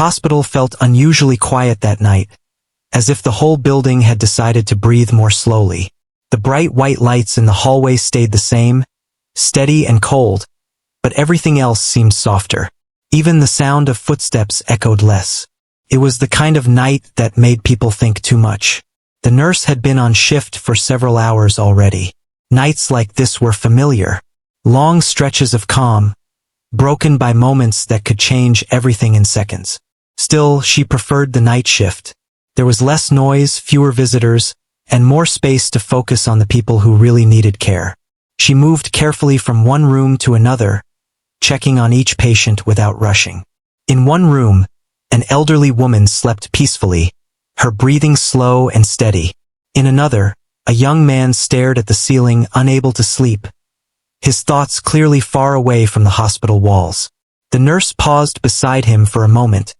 hospital felt unusually quiet that night, as if the whole building had decided to breathe more slowly. The bright white lights in the hallway stayed the same, steady and cold, but everything else seemed softer. Even the sound of footsteps echoed less. It was the kind of night that made people think too much. The nurse had been on shift for several hours already. Nights like this were familiar. Long stretches of calm, broken by moments that could change everything in seconds. Still, she preferred the night shift. There was less noise, fewer visitors, and more space to focus on the people who really needed care. She moved carefully from one room to another, checking on each patient without rushing. In one room, an elderly woman slept peacefully, her breathing slow and steady. In another, a young man stared at the ceiling, unable to sleep, his thoughts clearly far away from the hospital walls. The nurse paused beside him for a moment,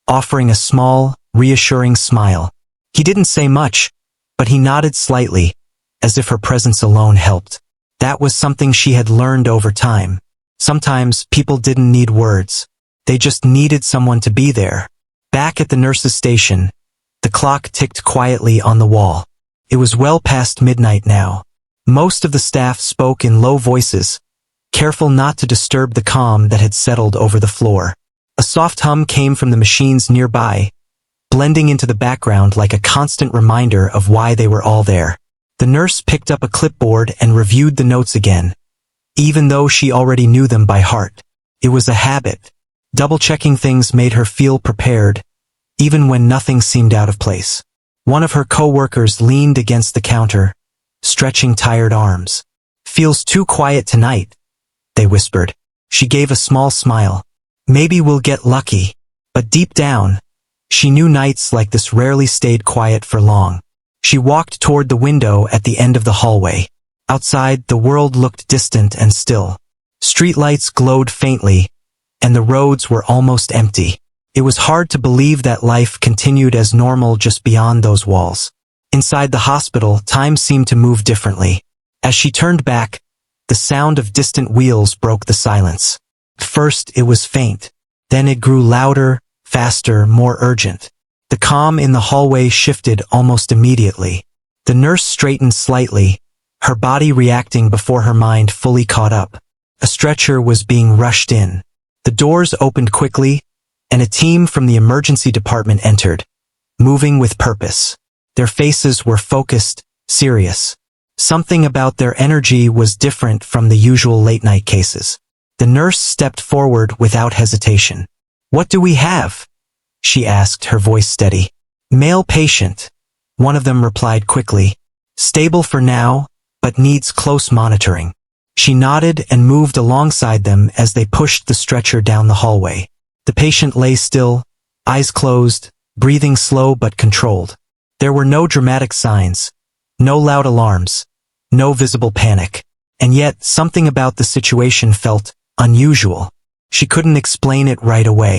offering a small, reassuring smile. He didn't say much, but he nodded slightly, as if her presence alone helped. That was something she had learned over time. Sometimes people didn't need words. They just needed someone to be there. Back at the nurse's station, the clock ticked quietly on the wall. It was well past midnight now. Most of the staff spoke in low voices, careful not to disturb the calm that had settled over the floor. A soft hum came from the machines nearby, blending into the background like a constant reminder of why they were all there. The nurse picked up a clipboard and reviewed the notes again, even though she already knew them by heart. It was a habit. Double-checking things made her feel prepared, even when nothing seemed out of place. One of her co-workers leaned against the counter, stretching tired arms. "Feels too quiet tonight," they whispered. She gave a small smile. "Maybe we'll get lucky." But deep down, she knew nights like this rarely stayed quiet for long. She walked toward the window at the end of the hallway. Outside, the world looked distant and still. Streetlights glowed faintly, and the roads were almost empty. It was hard to believe that life continued as normal just beyond those walls. Inside the hospital, time seemed to move differently. As she turned back, the sound of distant wheels broke the silence. First, it was faint. Then it grew louder, faster, more urgent. The calm in the hallway shifted almost immediately. The nurse straightened slightly, her body reacting before her mind fully caught up. A stretcher was being rushed in. The doors opened quickly, and a team from the emergency department entered, moving with purpose. Their faces were focused, serious. Something about their energy was different from the usual late-night cases. The nurse stepped forward without hesitation. "What do we have?" she asked, her voice steady. "Male patient," one of them replied quickly. "Stable for now, but needs close monitoring." She nodded and moved alongside them as they pushed the stretcher down the hallway. The patient lay still, eyes closed, breathing slow but controlled. There were no dramatic signs, no loud alarms, no visible panic. And yet, something about the situation felt unusual. She couldn't explain it right away.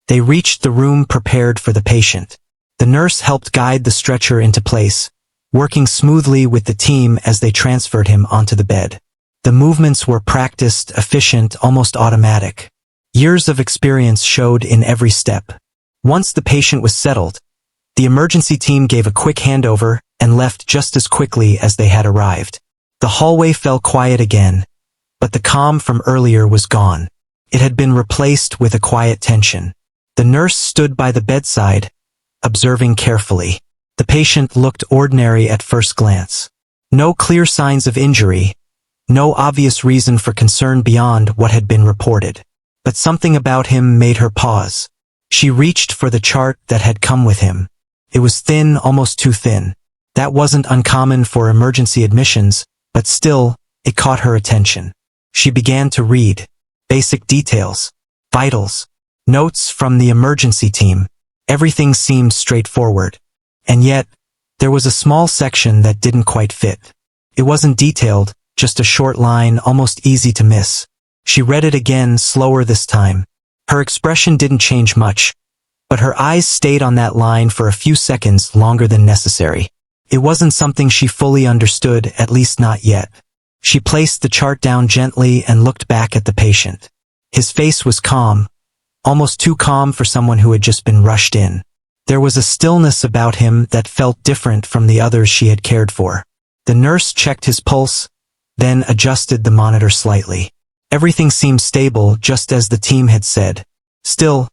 They reached the room prepared for the patient. The nurse helped guide the stretcher into place, working smoothly with the team as they transferred him onto the bed. The movements were practiced, efficient, almost automatic. Years of experience showed in every step. Once the patient was settled, the emergency team gave a quick handover and left just as quickly as they had arrived. The hallway fell quiet again, but the calm from earlier was gone. It had been replaced with a quiet tension. The nurse stood by the bedside, observing carefully. The patient looked ordinary at first glance. No clear signs of injury, no obvious reason for concern beyond what had been reported. But something about him made her pause. She reached for the chart that had come with him. It was thin, almost too thin. That wasn't uncommon for emergency admissions, but still, it caught her attention. She began to read. Basic details. Vitals. Notes from the emergency team. Everything seemed straightforward. And yet, there was a small section that didn't quite fit. It wasn't detailed, just a short line, almost easy to miss. She read it again, slower this time. Her expression didn't change much, but her eyes stayed on that line for a few seconds longer than necessary. It wasn't something she fully understood, at least not yet. She placed the chart down gently and looked back at the patient. His face was calm, almost too calm for someone who had just been rushed in. There was a stillness about him that felt different from the others she had cared for. The nurse checked his pulse, then adjusted the monitor slightly. Everything seemed stable, just as the team had said. Still,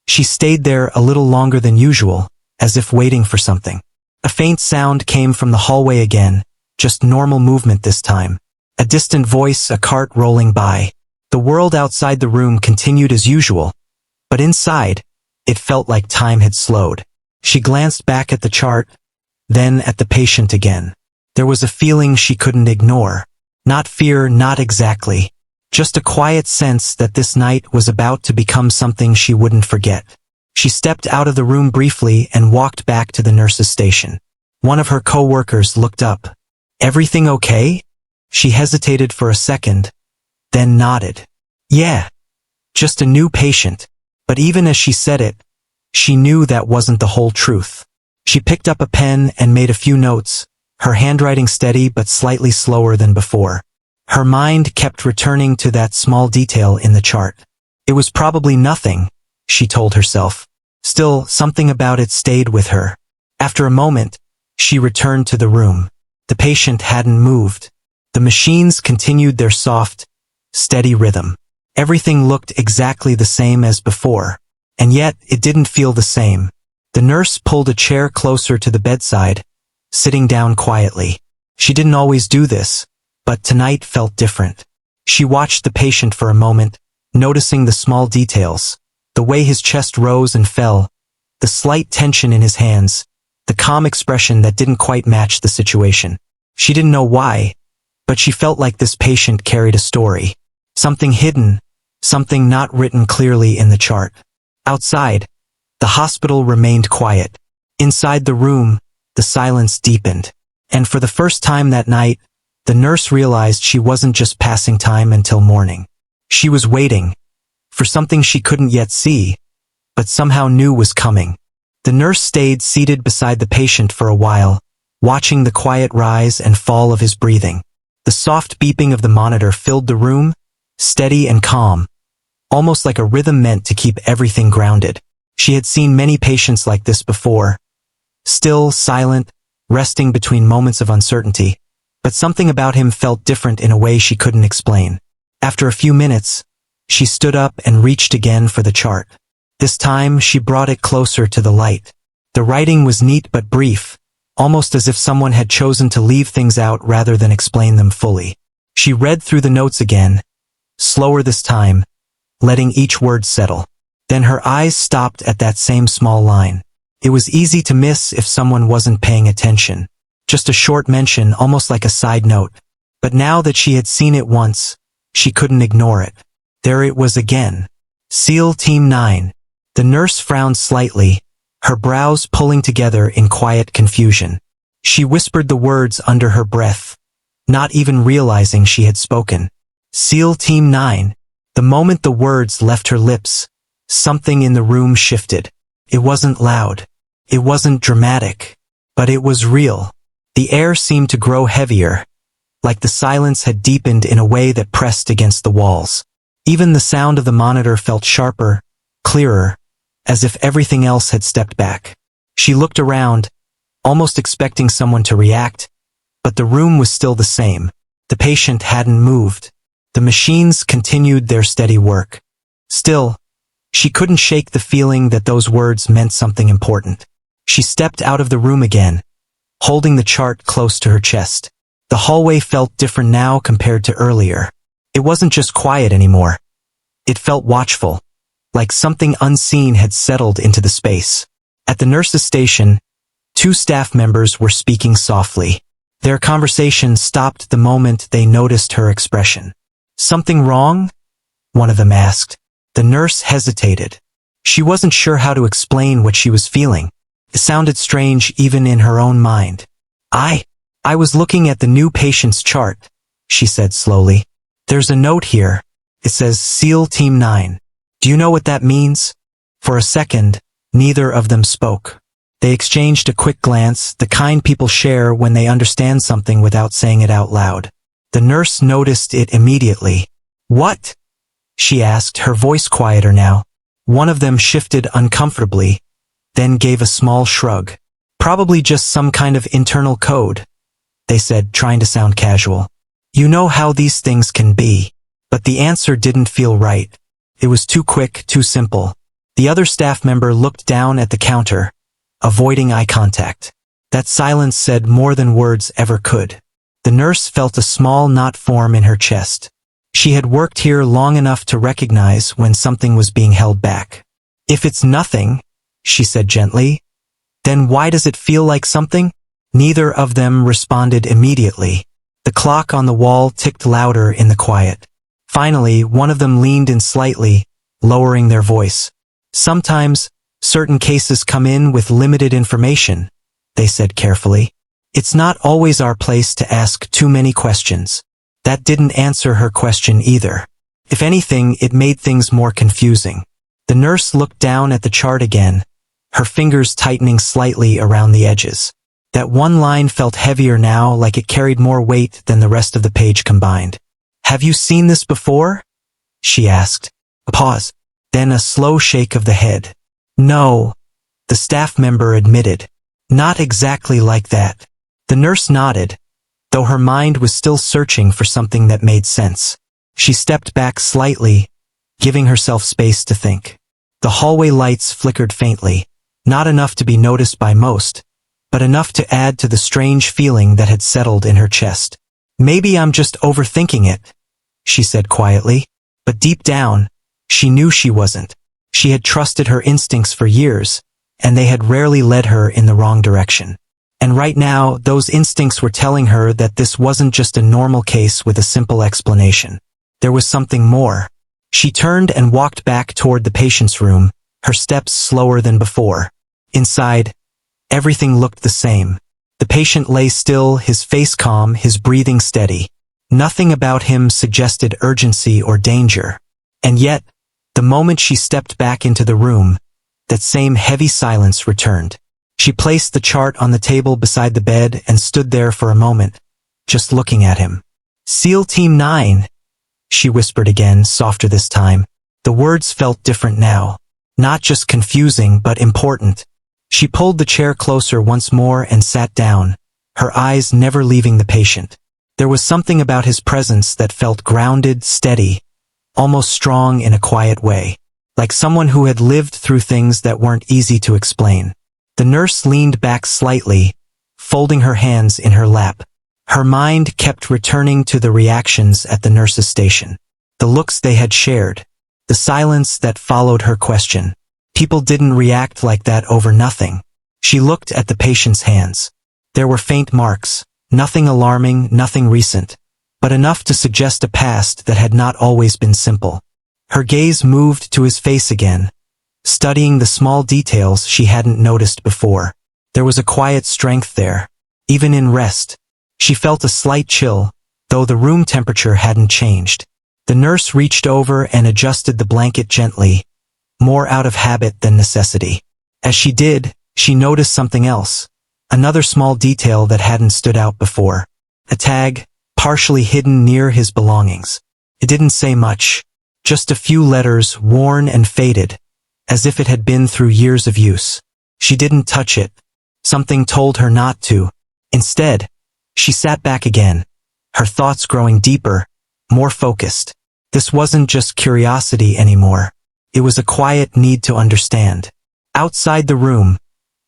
she stayed there a little longer than usual, as if waiting for something. A faint sound came from the hallway again, just normal movement this time. A distant voice, a cart rolling by. The world outside the room continued as usual, but inside, it felt like time had slowed. She glanced back at the chart, then at the patient again. There was a feeling she couldn't ignore. Not fear, not exactly. Just a quiet sense that this night was about to become something she wouldn't forget. She stepped out of the room briefly and walked back to the nurse's station. One of her co-workers looked up. "Everything okay?" She hesitated for a second, then nodded. "Yeah, just a new patient." But even as she said it, she knew that wasn't the whole truth. She picked up a pen and made a few notes, her handwriting steady but slightly slower than before. Her mind kept returning to that small detail in the chart. It was probably nothing, she told herself. Still, something about it stayed with her. After a moment, she returned to the room. The patient hadn't moved. The machines continued their soft, steady rhythm. Everything looked exactly the same as before, and yet it didn't feel the same. The nurse pulled a chair closer to the bedside, sitting down quietly. She didn't always do this, but tonight felt different. She watched the patient for a moment, noticing the small details, the way his chest rose and fell, the slight tension in his hands, the calm expression that didn't quite match the situation. She didn't know why, but she felt like this patient carried a story. Something hidden, something not written clearly in the chart. Outside, the hospital remained quiet. Inside the room, the silence deepened. And for the first time that night, the nurse realized she wasn't just passing time until morning. She was waiting for something she couldn't yet see, but somehow knew was coming. The nurse stayed seated beside the patient for a while, watching the quiet rise and fall of his breathing. The soft beeping of the monitor filled the room, steady and calm, almost like a rhythm meant to keep everything grounded. She had seen many patients like this before, still, silent, resting between moments of uncertainty, but something about him felt different in a way she couldn't explain. After a few minutes, she stood up and reached again for the chart. This time, she brought it closer to the light. The writing was neat but brief, almost as if someone had chosen to leave things out rather than explain them fully. She read through the notes again, slower this time, letting each word settle. Then her eyes stopped at that same small line. It was easy to miss if someone wasn't paying attention. Just a short mention, almost like a side note. But now that she had seen it once, she couldn't ignore it. There it was again. SEAL Team 9. The nurse frowned slightly, her brows pulling together in quiet confusion. She whispered the words under her breath, not even realizing she had spoken. SEAL Team 9. The moment the words left her lips, something in the room shifted. It wasn't loud. It wasn't dramatic. But it was real. The air seemed to grow heavier, like the silence had deepened in a way that pressed against the walls. Even the sound of the monitor felt sharper, clearer, as if everything else had stepped back. She looked around, almost expecting someone to react, but the room was still the same. The patient hadn't moved. The machines continued their steady work. Still, she couldn't shake the feeling that those words meant something important. She stepped out of the room again, holding the chart close to her chest. The hallway felt different now compared to earlier. It wasn't just quiet anymore. It felt watchful, like something unseen had settled into the space. At the nurse's station, 2 staff members were speaking softly. Their conversation stopped the moment they noticed her expression. "Something wrong?" one of them asked. The nurse hesitated. She wasn't sure how to explain what she was feeling. It sounded strange even in her own mind. I was looking at the new patient's chart," she said slowly. "There's a note here. It says SEAL Team 9. Do you know what that means?" For a second, neither of them spoke. They exchanged a quick glance, the kind people share when they understand something without saying it out loud. The nurse noticed it immediately. "What?" she asked, her voice quieter now. One of them shifted uncomfortably, then gave a small shrug. "Probably just some kind of internal code," they said, trying to sound casual. "You know how these things can be." But the answer didn't feel right. It was too quick, too simple. The other staff member looked down at the counter, avoiding eye contact. That silence said more than words ever could. The nurse felt a small knot form in her chest. She had worked here long enough to recognize when something was being held back. "If it's nothing," she said gently, "then why does it feel like something?" Neither of them responded immediately. The clock on the wall ticked louder in the quiet. Finally, one of them leaned in slightly, lowering their voice. "Sometimes, certain cases come in with limited information," they said carefully. "It's not always our place to ask too many questions." That didn't answer her question either. If anything, it made things more confusing. The nurse looked down at the chart again, her fingers tightening slightly around the edges. That one line felt heavier now, like it carried more weight than the rest of the page combined. "Have you seen this before?" she asked. A pause, then a slow shake of the head. "No," the staff member admitted. "Not exactly like that." The nurse nodded, though her mind was still searching for something that made sense. She stepped back slightly, giving herself space to think. The hallway lights flickered faintly, not enough to be noticed by most, but enough to add to the strange feeling that had settled in her chest. "Maybe I'm just overthinking it," she said quietly. But deep down, she knew she wasn't. She had trusted her instincts for years, and they had rarely led her in the wrong direction. And right now, those instincts were telling her that this wasn't just a normal case with a simple explanation. There was something more. She turned and walked back toward the patient's room, her steps slower than before. Inside, everything looked the same. The patient lay still, his face calm, his breathing steady. Nothing about him suggested urgency or danger. And yet, the moment she stepped back into the room, that same heavy silence returned. She placed the chart on the table beside the bed and stood there for a moment, just looking at him. "SEAL Team 9, she whispered again, softer this time. The words felt different now. Not just confusing, but important. She pulled the chair closer once more and sat down, her eyes never leaving the patient. There was something about his presence that felt grounded, steady, almost strong in a quiet way, like someone who had lived through things that weren't easy to explain. The nurse leaned back slightly, folding her hands in her lap. Her mind kept returning to the reactions at the nurse's station, the looks they had shared, the silence that followed her question. People didn't react like that over nothing. She looked at the patient's hands. There were faint marks, nothing alarming, nothing recent, but enough to suggest a past that had not always been simple. Her gaze moved to his face again, studying the small details she hadn't noticed before. There was a quiet strength there, even in rest. She felt a slight chill, though the room temperature hadn't changed. The nurse reached over and adjusted the blanket gently, more out of habit than necessity. As she did, she noticed something else, another small detail that hadn't stood out before. A tag, partially hidden near his belongings. It didn't say much, just a few letters worn and faded, as if it had been through years of use. She didn't touch it. Something told her not to. Instead, she sat back again, her thoughts growing deeper, more focused. This wasn't just curiosity anymore. It was a quiet need to understand. Outside the room,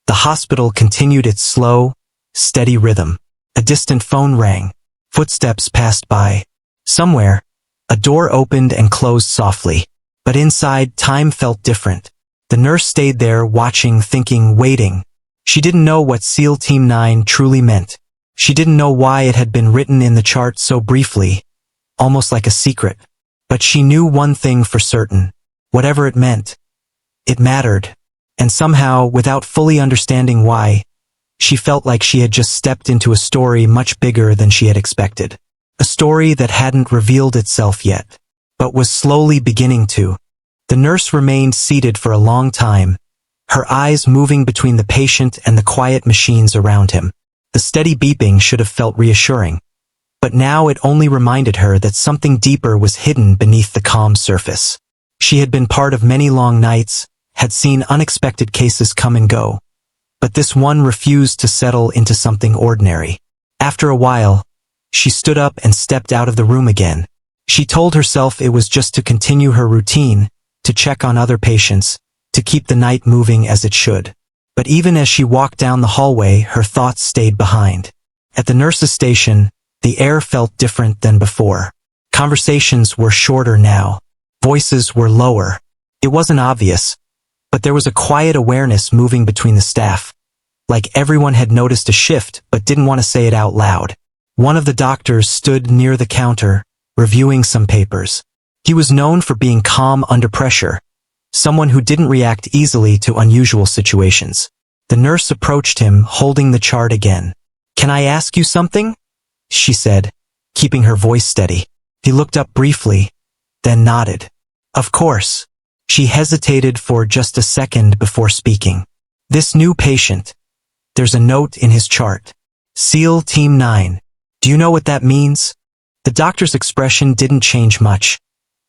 the hospital continued its slow, steady rhythm. A distant phone rang. Footsteps passed by. Somewhere, a door opened and closed softly. But inside, time felt different. The nurse stayed there, watching, thinking, waiting. She didn't know what SEAL Team 9 truly meant. She didn't know why it had been written in the chart so briefly, almost like a secret. But she knew one thing for certain. Whatever it meant, it mattered. And somehow, without fully understanding why, she felt like she had just stepped into a story much bigger than she had expected. A story that hadn't revealed itself yet, but was slowly beginning to. The nurse remained seated for a long time, her eyes moving between the patient and the quiet machines around him. The steady beeping should have felt reassuring, but now it only reminded her that something deeper was hidden beneath the calm surface. She had been part of many long nights, had seen unexpected cases come and go. But this one refused to settle into something ordinary. After a while, she stood up and stepped out of the room again. She told herself it was just to continue her routine, to check on other patients, to keep the night moving as it should. But even as she walked down the hallway, her thoughts stayed behind. At the nurse's station, the air felt different than before. Conversations were shorter now. Voices were lower. It wasn't obvious, but there was a quiet awareness moving between the staff. Like everyone had noticed a shift but didn't want to say it out loud. One of the doctors stood near the counter, reviewing some papers. He was known for being calm under pressure, someone who didn't react easily to unusual situations. The nurse approached him, holding the chart again. "Can I ask you something?" she said, keeping her voice steady. He looked up briefly, then nodded. "Of course." She hesitated for just a second before speaking. "This new patient. There's a note in his chart. SEAL Team 9. Do you know what that means?" The doctor's expression didn't change much,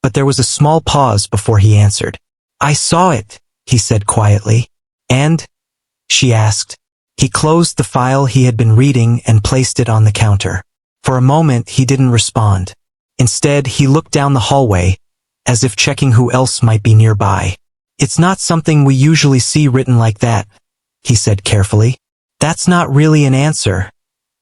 but there was a small pause before he answered. "I saw it," he said quietly. "And?" she asked. He closed the file he had been reading and placed it on the counter. For a moment he didn't respond. Instead, he looked down the hallway, as if checking who else might be nearby. "It's not something we usually see written like that," he said carefully. "That's not really an answer,"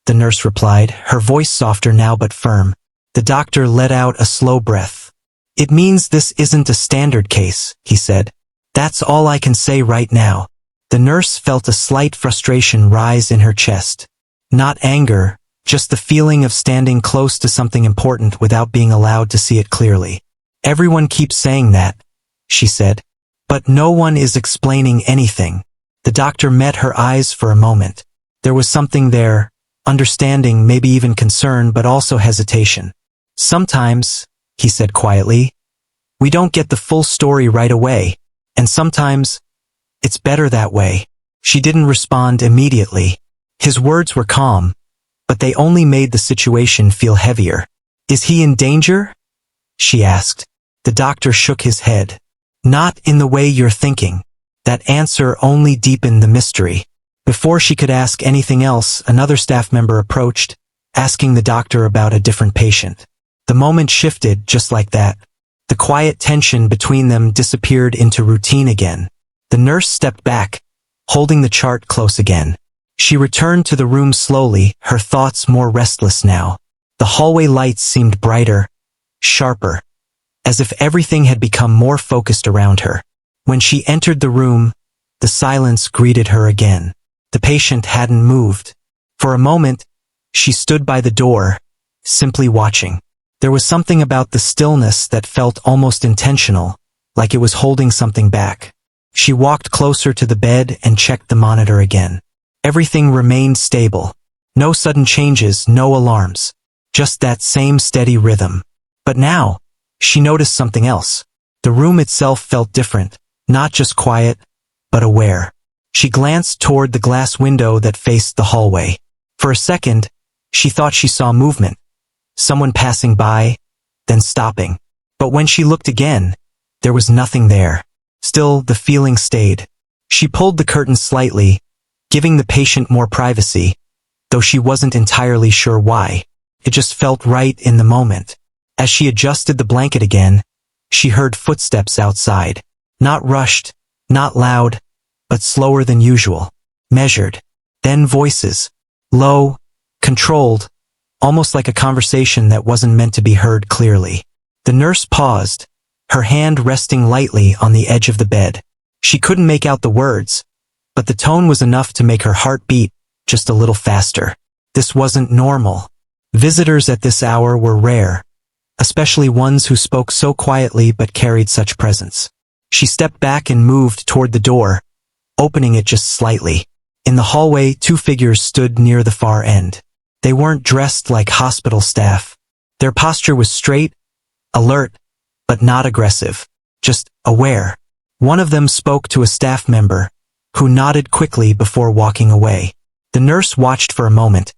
the nurse replied, her voice softer now but firm. The doctor let out a slow breath. "It means this isn't a standard case," he said. "That's all I can say right now." The nurse felt a slight frustration rise in her chest. Not anger, just the feeling of standing close to something important without being allowed to see it clearly. "Everyone keeps saying that," she said. "But no one is explaining anything." The doctor met her eyes for a moment. There was something there, understanding, maybe even concern, but also hesitation. "Sometimes," he said quietly, "we don't get the full story right away, and sometimes it's better that way." She didn't respond immediately. His words were calm, but they only made the situation feel heavier. "Is he in danger?" she asked. The doctor shook his head. "Not in the way you're thinking." That answer only deepened the mystery. Before she could ask anything else, another staff member approached, asking the doctor about a different patient. The moment shifted just like that. The quiet tension between them disappeared into routine again. The nurse stepped back, holding the chart close again. She returned to the room slowly, her thoughts more restless now. The hallway lights seemed brighter, sharper, as if everything had become more focused around her. When she entered the room, the silence greeted her again. The patient hadn't moved. For a moment, she stood by the door, simply watching. There was something about the stillness that felt almost intentional, like it was holding something back. She walked closer to the bed and checked the monitor again. Everything remained stable. No sudden changes, no alarms. Just that same steady rhythm. But now, she noticed something else. The room itself felt different, not just quiet, but aware. She glanced toward the glass window that faced the hallway. For a second, she thought she saw movement. Someone passing by, then stopping. But when she looked again, there was nothing there. Still, the feeling stayed. She pulled the curtain slightly, giving the patient more privacy, though she wasn't entirely sure why. It just felt right in the moment. As she adjusted the blanket again, she heard footsteps outside. Not rushed, not loud, but slower than usual. Measured. Then voices. Low, controlled, almost like a conversation that wasn't meant to be heard clearly. The nurse paused, her hand resting lightly on the edge of the bed. She couldn't make out the words, but the tone was enough to make her heart beat just a little faster. This wasn't normal. Visitors at this hour were rare, especially ones who spoke so quietly but carried such presence. She stepped back and moved toward the door, opening it just slightly. In the hallway, two figures stood near the far end. They weren't dressed like hospital staff. Their posture was straight, alert, but not aggressive, just aware. One of them spoke to a staff member, who nodded quickly before walking away. The nurse watched for a moment,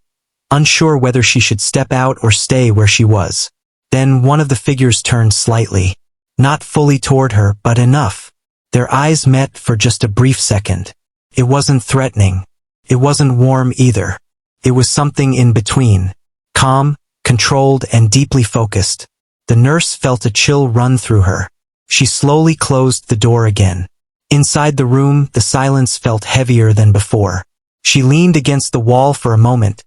unsure whether she should step out or stay where she was. Then one of the figures turned slightly. Not fully toward her, but enough. Their eyes met for just a brief second. It wasn't threatening. It wasn't warm either. It was something in between. Calm, controlled, and deeply focused. The nurse felt a chill run through her. She slowly closed the door again. Inside the room, the silence felt heavier than before. She leaned against the wall for a moment,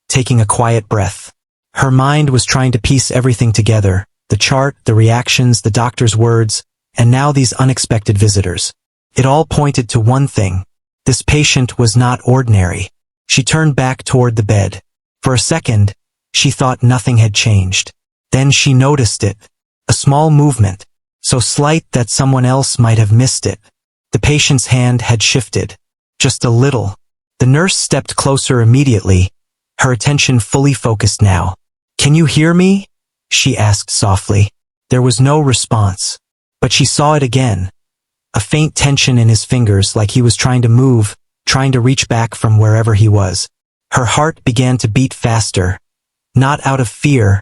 taking a quiet breath. Her mind was trying to piece everything together, the chart, the reactions, the doctor's words, and now these unexpected visitors. It all pointed to one thing. This patient was not ordinary. She turned back toward the bed. For a second, she thought nothing had changed. Then she noticed it. A small movement, so slight that someone else might have missed it. The patient's hand had shifted. Just a little. The nurse stepped closer immediately, her attention fully focused now. "Can you hear me?" she asked softly. There was no response. But she saw it again. A faint tension in his fingers, like he was trying to move, trying to reach back from wherever he was. Her heart began to beat faster. Not out of fear,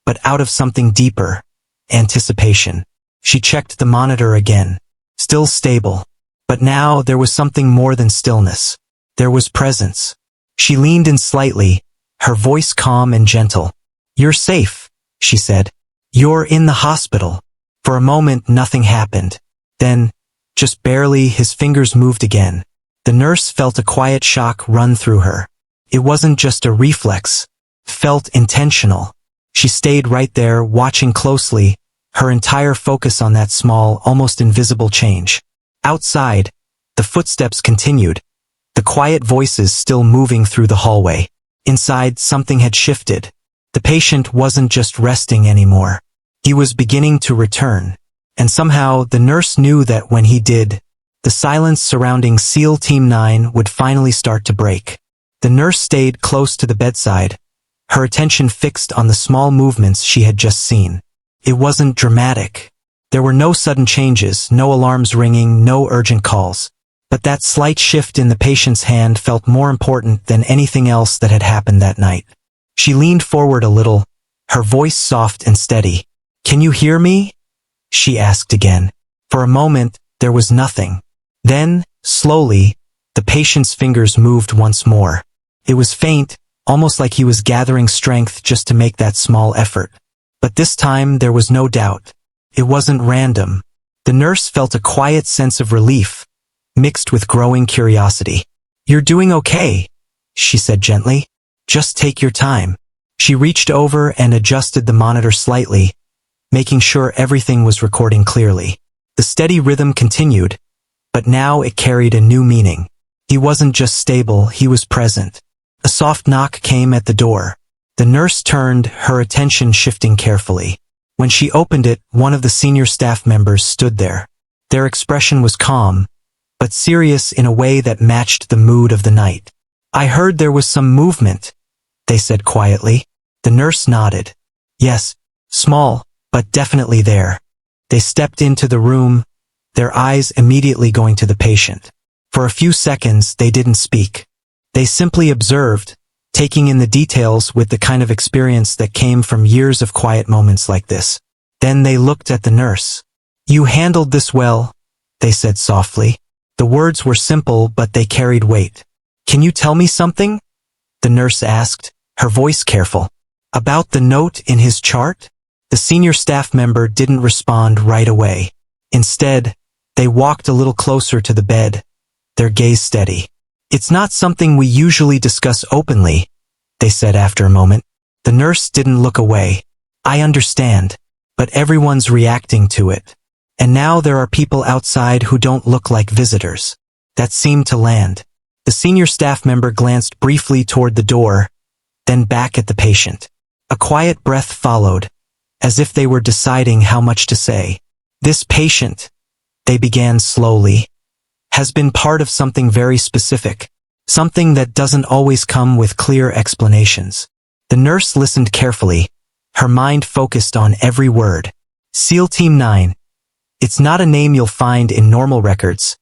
but out of something deeper. Anticipation. She checked the monitor again. Still stable. But now there was something more than stillness. There was presence. She leaned in slightly, her voice calm and gentle. "You're safe," she said. "You're in the hospital." For a moment nothing happened. Then, just barely, his fingers moved again. The nurse felt a quiet shock run through her. It wasn't just a reflex. Felt intentional. She stayed right there, watching closely, her entire focus on that small, almost invisible change. Outside, the footsteps continued, the quiet voices still moving through the hallway. Inside, something had shifted. The patient wasn't just resting anymore. He was beginning to return. And somehow, the nurse knew that when he did, the silence surrounding SEAL Team 9 would finally start to break. The nurse stayed close to the bedside, her attention fixed on the small movements she had just seen. It wasn't dramatic. There were no sudden changes, no alarms ringing, no urgent calls. But that slight shift in the patient's hand felt more important than anything else that had happened that night. She leaned forward a little, her voice soft and steady. "Can you hear me?" she asked again. For a moment, there was nothing. Then, slowly, the patient's fingers moved once more. It was faint, almost like he was gathering strength just to make that small effort. But this time there was no doubt. It wasn't random. The nurse felt a quiet sense of relief, mixed with growing curiosity. "You're doing okay," she said gently. "Just take your time." She reached over and adjusted the monitor slightly, making sure everything was recording clearly. The steady rhythm continued, but now it carried a new meaning. He wasn't just stable, he was present. A soft knock came at the door. The nurse turned, her attention shifting carefully. When she opened it, one of the senior staff members stood there. Their expression was calm, but serious in a way that matched the mood of the night. "I heard there was some movement," they said quietly. The nurse nodded. "Yes, small, but definitely there." They stepped into the room, their eyes immediately going to the patient. For a few seconds, they didn't speak. They simply observed, taking in the details with the kind of experience that came from years of quiet moments like this. Then they looked at the nurse. "You handled this well," they said softly. The words were simple, but they carried weight. "Can you tell me something?" the nurse asked, her voice careful. "About the note in his chart?" The senior staff member didn't respond right away. Instead, they walked a little closer to the bed, their gaze steady. "It's not something we usually discuss openly," they said after a moment. The nurse didn't look away. "I understand, but everyone's reacting to it. And now there are people outside who don't look like visitors." That seemed to land. The senior staff member glanced briefly toward the door, then back at the patient. A quiet breath followed, as if they were deciding how much to say. "This patient," they began slowly, "has been part of something very specific, something that doesn't always come with clear explanations." The nurse listened carefully, her mind focused on every word. "SEAL Team 9. It's not a name you'll find in normal records,"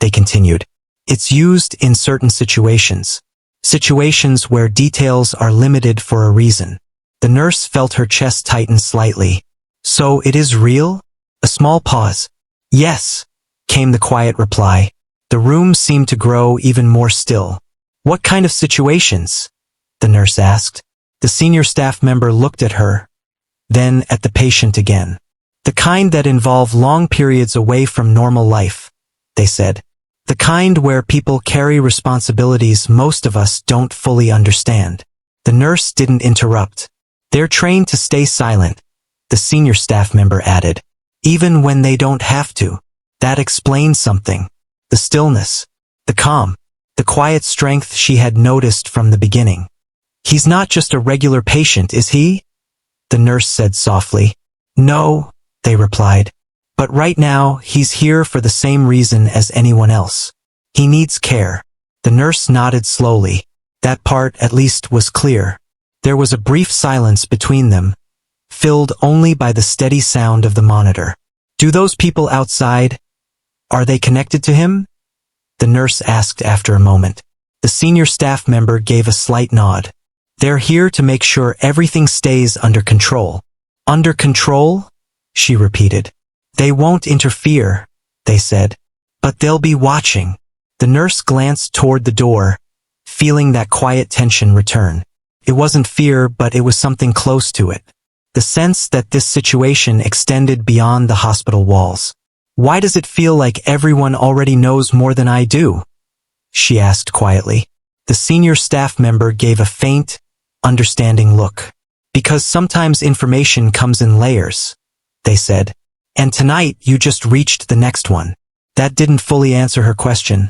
they continued. "It's used in certain situations. Situations where details are limited for a reason." The nurse felt her chest tighten slightly. "So it is real?" A small pause. Yes, came the quiet reply. The room seemed to grow even more still. What kind of situations? The nurse asked. The senior staff member looked at her, then at the patient again. The kind that involve long periods away from normal life, they said. The kind where people carry responsibilities most of us don't fully understand. The nurse didn't interrupt. They're trained to stay silent, the senior staff member added. Even when they don't have to. That explains something. The stillness, the calm, the quiet strength she had noticed from the beginning. He's not just a regular patient, is he? The nurse said softly. No, they replied. But right now, he's here for the same reason as anyone else. He needs care. The nurse nodded slowly. That part, at least, was clear. There was a brief silence between them, filled only by the steady sound of the monitor. Do those people outside, are they connected to him? The nurse asked after a moment. The senior staff member gave a slight nod. They're here to make sure everything stays under control. Under control? She repeated. They won't interfere, they said. But they'll be watching. The nurse glanced toward the door, feeling that quiet tension return. It wasn't fear, but it was something close to it. The sense that this situation extended beyond the hospital walls. Why does it feel like everyone already knows more than I do? She asked quietly. The senior staff member gave a faint, understanding look. Because sometimes information comes in layers, they said. And tonight you just reached the next one. That didn't fully answer her question,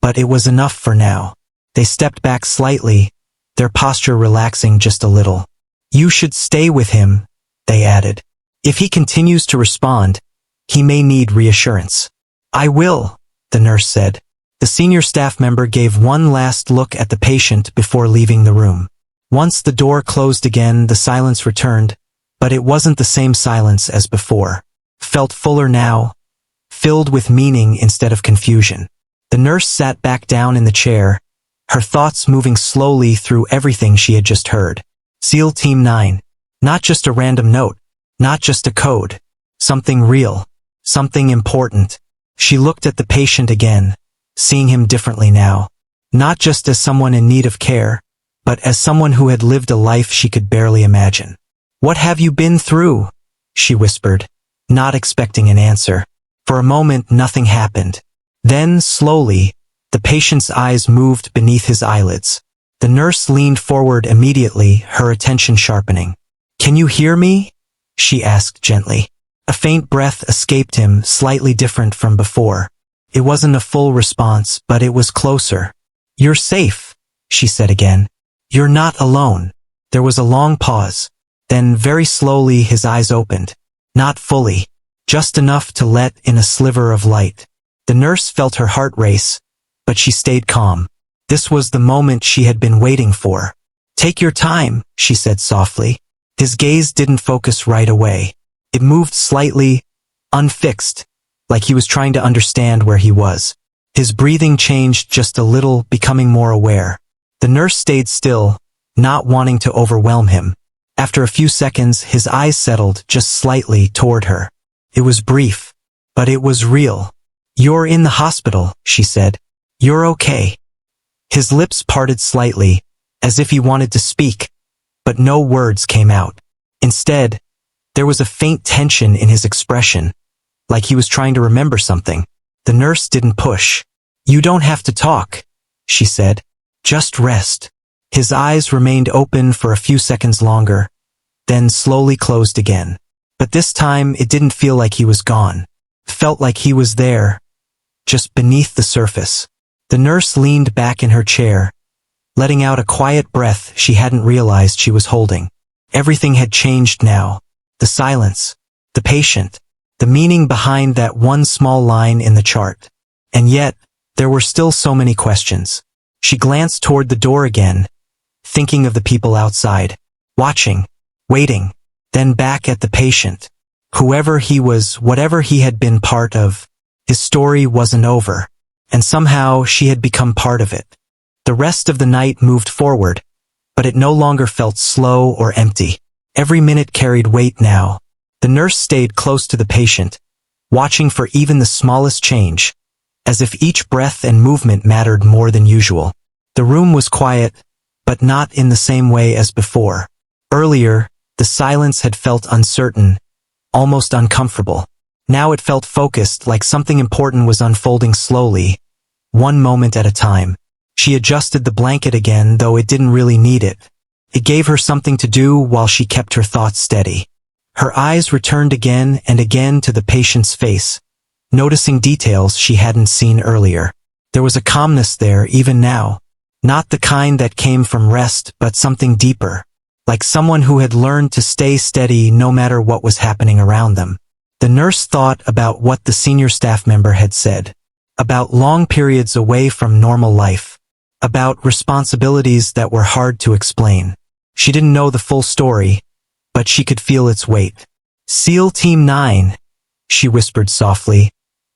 but it was enough for now. They stepped back slightly, their posture relaxing just a little. You should stay with him, they added. If he continues to respond, he may need reassurance. I will, the nurse said. The senior staff member gave one last look at the patient before leaving the room. Once the door closed again, the silence returned, but it wasn't the same silence as before. Felt fuller now, filled with meaning instead of confusion. The nurse sat back down in the chair, her thoughts moving slowly through everything she had just heard. SEAL Team 9. Not just a random note, not just a code. Something real, something important. She looked at the patient again, seeing him differently now. Not just as someone in need of care, but as someone who had lived a life she could barely imagine. What have you been through? She whispered, not expecting an answer. For a moment, nothing happened. Then, slowly, the patient's eyes moved beneath his eyelids. The nurse leaned forward immediately, her attention sharpening. Can you hear me? She asked gently. A faint breath escaped him, slightly different from before. It wasn't a full response, but it was closer. You're safe, she said again. You're not alone. There was a long pause. Then, very slowly, his eyes opened. Not fully. Just enough to let in a sliver of light. The nurse felt her heart race, but she stayed calm. This was the moment she had been waiting for. Take your time, she said softly. His gaze didn't focus right away. It moved slightly, unfixed, like he was trying to understand where he was. His breathing changed just a little, becoming more aware. The nurse stayed still, not wanting to overwhelm him. After a few seconds, his eyes settled just slightly toward her. It was brief, but it was real. You're in the hospital, she said. You're okay. His lips parted slightly, as if he wanted to speak, but no words came out. Instead, there was a faint tension in his expression, like he was trying to remember something. The nurse didn't push. You don't have to talk, she said. Just rest. His eyes remained open for a few seconds longer, then slowly closed again. But this time, it didn't feel like he was gone. Felt like he was there, just beneath the surface. The nurse leaned back in her chair, letting out a quiet breath she hadn't realized she was holding. Everything had changed now. The silence, the patient, the meaning behind that one small line in the chart. And yet, there were still so many questions. She glanced toward the door again, thinking of the people outside, watching, waiting, then back at the patient. Whoever he was, whatever he had been part of, his story wasn't over, and somehow she had become part of it. The rest of the night moved forward, but it no longer felt slow or empty. Every minute carried weight now. The nurse stayed close to the patient, watching for even the smallest change, as if each breath and movement mattered more than usual. The room was quiet, but not in the same way as before. Earlier, the silence had felt uncertain, almost uncomfortable. Now it felt focused, like something important was unfolding slowly, one moment at a time. She adjusted the blanket again, though it didn't really need it. It gave her something to do while she kept her thoughts steady. Her eyes returned again and again to the patient's face, noticing details she hadn't seen earlier. There was a calmness there even now, not the kind that came from rest, but something deeper, like someone who had learned to stay steady no matter what was happening around them. The nurse thought about what the senior staff member had said, about long periods away from normal life, about responsibilities that were hard to explain. She didn't know the full story, but she could feel its weight. "SEAL Team 9, she whispered softly,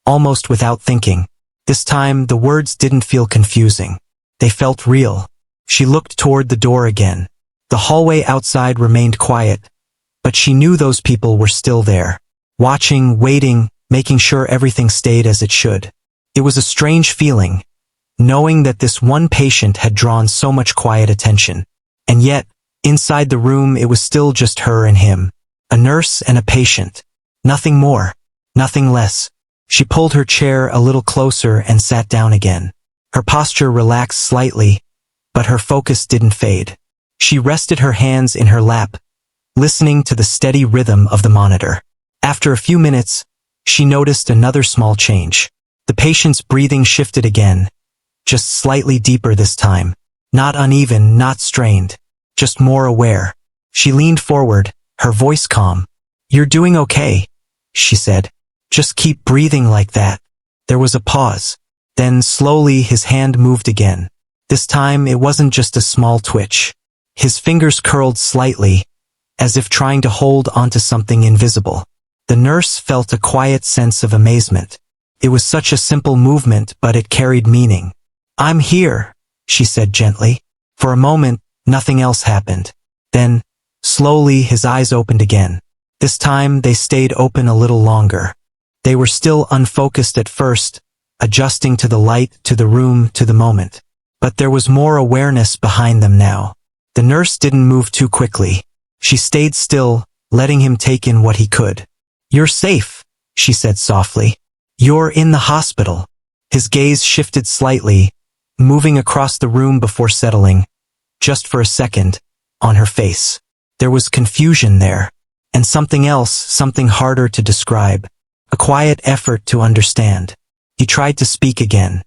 almost without thinking. This time, the words didn't feel confusing. They felt real. She looked toward the door again. The hallway outside remained quiet, but she knew those people were still there, watching, waiting, making sure everything stayed as it should. It was a strange feeling, knowing that this one patient had drawn so much quiet attention. And yet, inside the room it was still just her and him. A nurse and a patient. Nothing more. Nothing less. She pulled her chair a little closer and sat down again. Her posture relaxed slightly, but her focus didn't fade. She rested her hands in her lap, listening to the steady rhythm of the monitor. After a few minutes, she noticed another small change. The patient's breathing shifted again, just slightly deeper this time. Not uneven, not strained, just more aware. She leaned forward, her voice calm. "You're doing okay," she said. "Just keep breathing like that." There was a pause. Then slowly his hand moved again. This time it wasn't just a small twitch. His fingers curled slightly, as if trying to hold onto something invisible. The nurse felt a quiet sense of amazement. It was such a simple movement, but it carried meaning. "I'm here," she said gently. For a moment, nothing else happened. Then, slowly his eyes opened again. This time they stayed open a little longer. They were still unfocused at first, adjusting to the light, to the room, to the moment. But there was more awareness behind them now. The nurse didn't move too quickly. She stayed still, letting him take in what he could. "You're safe," she said softly. "You're in the hospital." His gaze shifted slightly, moving across the room before settling, just for a second, on her face. There was confusion there, and something else, something harder to describe. A quiet effort to understand. He tried to speak again.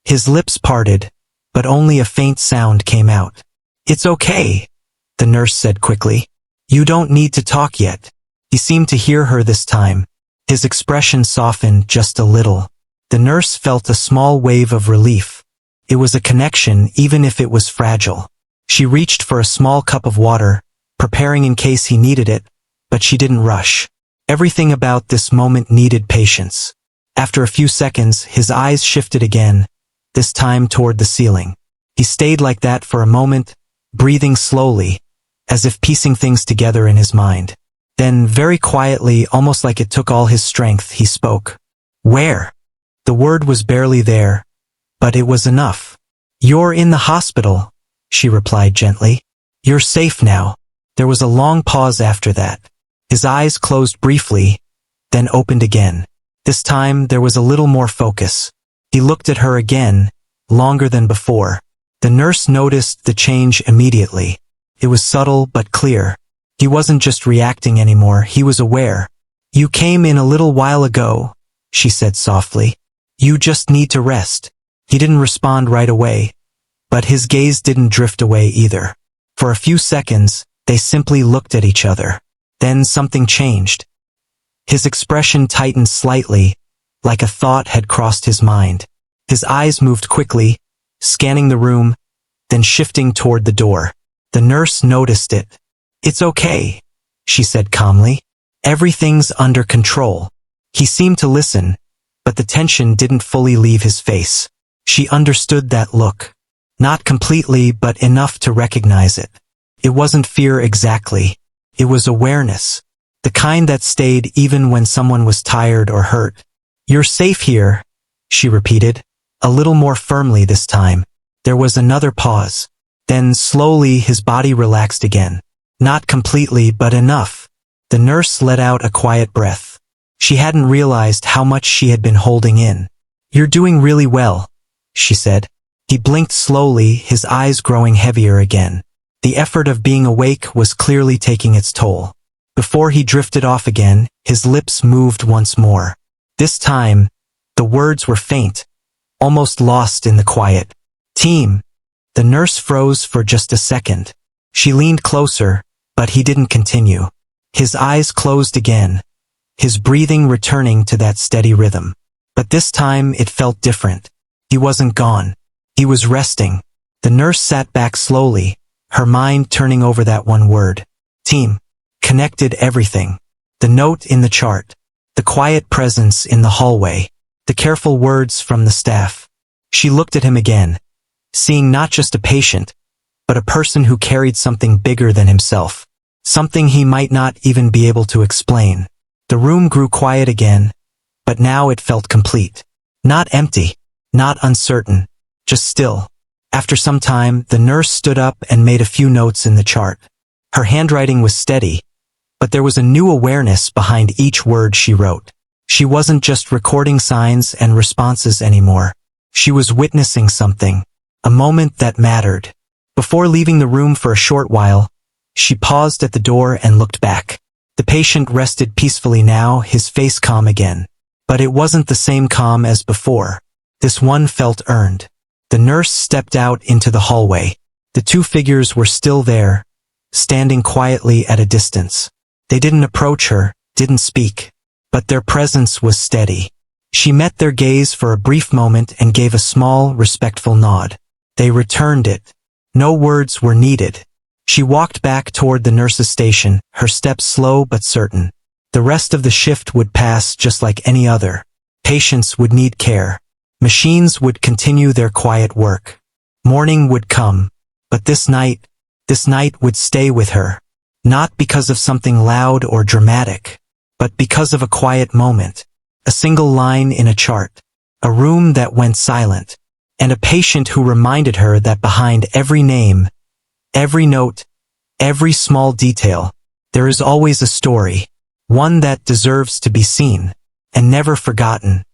His lips parted, but only a faint sound came out. "It's okay," the nurse said quickly. "You don't need to talk yet." He seemed to hear her this time. His expression softened just a little. The nurse felt a small wave of relief. It was a connection, even if it was fragile. She reached for a small cup of water, preparing in case he needed it, but she didn't rush. Everything about this moment needed patience. After a few seconds, his eyes shifted again, this time toward the ceiling. He stayed like that for a moment, breathing slowly, as if piecing things together in his mind. Then, very quietly, almost like it took all his strength, he spoke. "Where?" The word was barely there, but it was enough. "You're in the hospital," she replied gently. "You're safe now." There was a long pause after that. His eyes closed briefly, then opened again. This time there was a little more focus. He looked at her again, longer than before. The nurse noticed the change immediately. It was subtle but clear. He wasn't just reacting anymore, he was aware. "You came in a little while ago," she said softly. "You just need to rest." He didn't respond right away, but his gaze didn't drift away either. For a few seconds, they simply looked at each other. Then something changed. His expression tightened slightly, like a thought had crossed his mind. His eyes moved quickly, scanning the room, then shifting toward the door. The nurse noticed it. "It's okay," she said calmly. "Everything's under control." He seemed to listen, but the tension didn't fully leave his face. She understood that look. Not completely, but enough to recognize it. It wasn't fear exactly. It was awareness. The kind that stayed even when someone was tired or hurt. "You're safe here," she repeated, a little more firmly this time. There was another pause. Then slowly his body relaxed again. Not completely, but enough. The nurse let out a quiet breath. She hadn't realized how much she had been holding in. "You're doing really well," she said. He blinked slowly, his eyes growing heavier again. The effort of being awake was clearly taking its toll. Before he drifted off again, his lips moved once more. This time, the words were faint, almost lost in the quiet. "Team." The nurse froze for just a second. She leaned closer, but he didn't continue. His eyes closed again, his breathing returning to that steady rhythm. But this time it felt different. He wasn't gone. He was resting. The nurse sat back slowly, her mind turning over that one word. Team. Connected everything. The note in the chart. The quiet presence in the hallway. The careful words from the staff. She looked at him again, seeing not just a patient, but a person who carried something bigger than himself. Something he might not even be able to explain. The room grew quiet again, but now it felt complete. Not empty, not uncertain, just still. After some time, the nurse stood up and made a few notes in the chart. Her handwriting was steady, but there was a new awareness behind each word she wrote. She wasn't just recording signs and responses anymore. She was witnessing something, a moment that mattered. Before leaving the room for a short while, she paused at the door and looked back. The patient rested peacefully now, his face calm again. But it wasn't the same calm as before. This one felt earned. The nurse stepped out into the hallway. The two figures were still there, standing quietly at a distance. They didn't approach her, didn't speak, but their presence was steady. She met their gaze for a brief moment and gave a small, respectful nod. They returned it. No words were needed. She walked back toward the nurse's station, her steps slow but certain. The rest of the shift would pass just like any other. Patients would need care. Machines would continue their quiet work. Morning would come, but this night would stay with her. Not because of something loud or dramatic, but because of a quiet moment. A single line in a chart. A room that went silent. And a patient who reminded her that behind every name, every note, every small detail, there is always a story. One that deserves to be seen, and never forgotten.